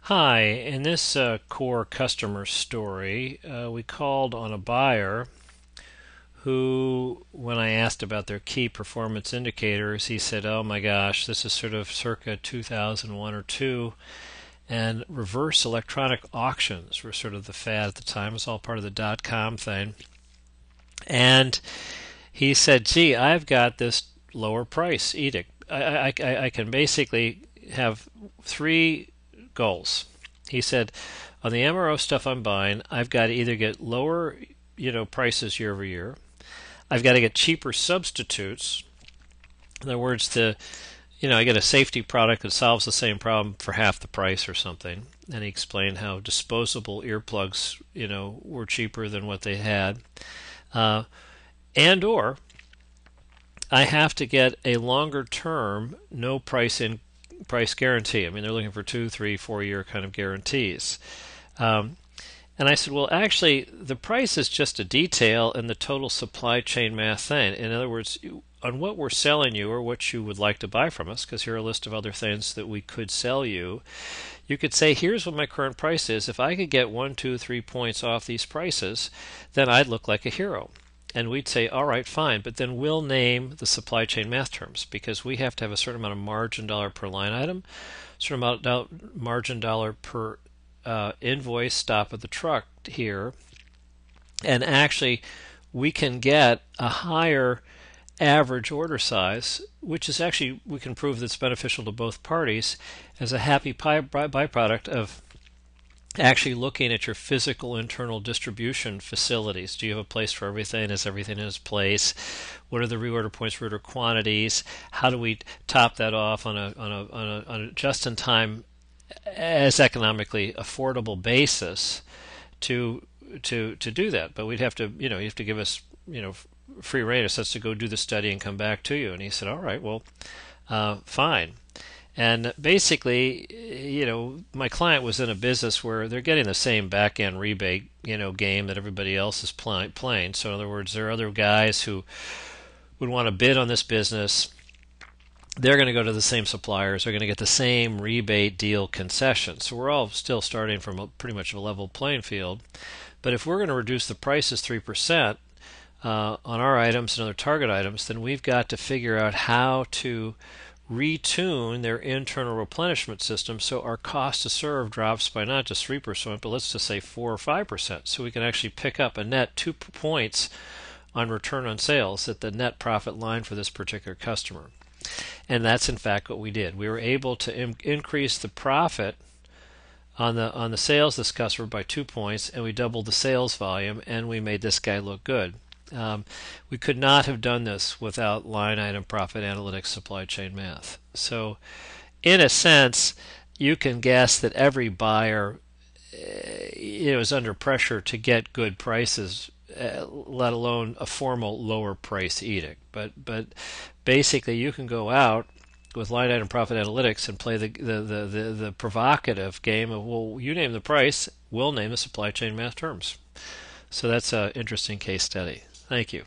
Hi, in this core customer story, we called on a buyer who, when I asked about their key performance indicators, he said, "Oh my gosh, this is sort of circa 2001 or 2, and reverse electronic auctions were sort of the fad at the time. It was all part of the dot-com thing." And he said, "Gee, I've got this lower price edict. I can basically have three goals." He said, "On the MRO stuff I'm buying, I've got to either get lower, prices year over year. I've got to get cheaper substitutes. In other words, I get a safety product that solves the same problem for half the price or something." And he explained how disposable earplugs, were cheaper than what they had. Uh, and or I have to get a longer term, no price guarantee. I mean, they're looking for 2, 3, 4 year kind of guarantees. Um, and I said, well, actually, the price is just a detail in the total supply chain math thing. In other words, on what we're selling you or what you would like to buy from us, because here are a list of other things that we could sell you, you could say, here's what my current price is. If I could get 1, 2, 3 points off these prices, then I'd look like a hero. And we'd say, all right, fine, but then we'll name the supply chain math terms because we have to have a certain amount of margin dollar per line item, certain amount of margin dollar per invoice stop at the truck here. And actually, we can get a higher average order size, which is actually, we can prove that's beneficial to both parties as a happy byproduct of actually looking at your physical internal distribution facilities. Do you have a place for everything? Is everything in its place? What are the reorder points, reorder quantities? How do we top that off on a just-in-time, as economically affordable basis to do that? But we'd have to, you have to give us, free rein of us to go do the study and come back to you. And he said, all right, well, fine. And basically, my client was in a business where they're getting the same back-end rebate, game that everybody else is playing. So in other words, there are other guys who would want to bid on this business. They're going to go to the same suppliers. They're going to get the same rebate deal concession. So we're all still starting from pretty much a level playing field. But if we're going to reduce the prices 3% on our items and other target items, then we've got to figure out how to retune their internal replenishment system so our cost to serve drops by not just 3%, but let's just say 4 or 5%. So we can actually pick up a net 2 points on return on sales at the net profit line for this particular customer. And that's in fact what we did. We were able to increase the profit on the sales this customer by 2 points, and we doubled the sales volume, and we made this guy look good. We could not have done this without line item profit analytics supply chain math. So in a sense, you can guess that every buyer is under pressure to get good prices, let alone a formal lower price edict. But basically, you can go out with line item profit analytics and play the provocative game of, well, you name the price, we'll name the supply chain math terms. So that's an interesting case study. Thank you.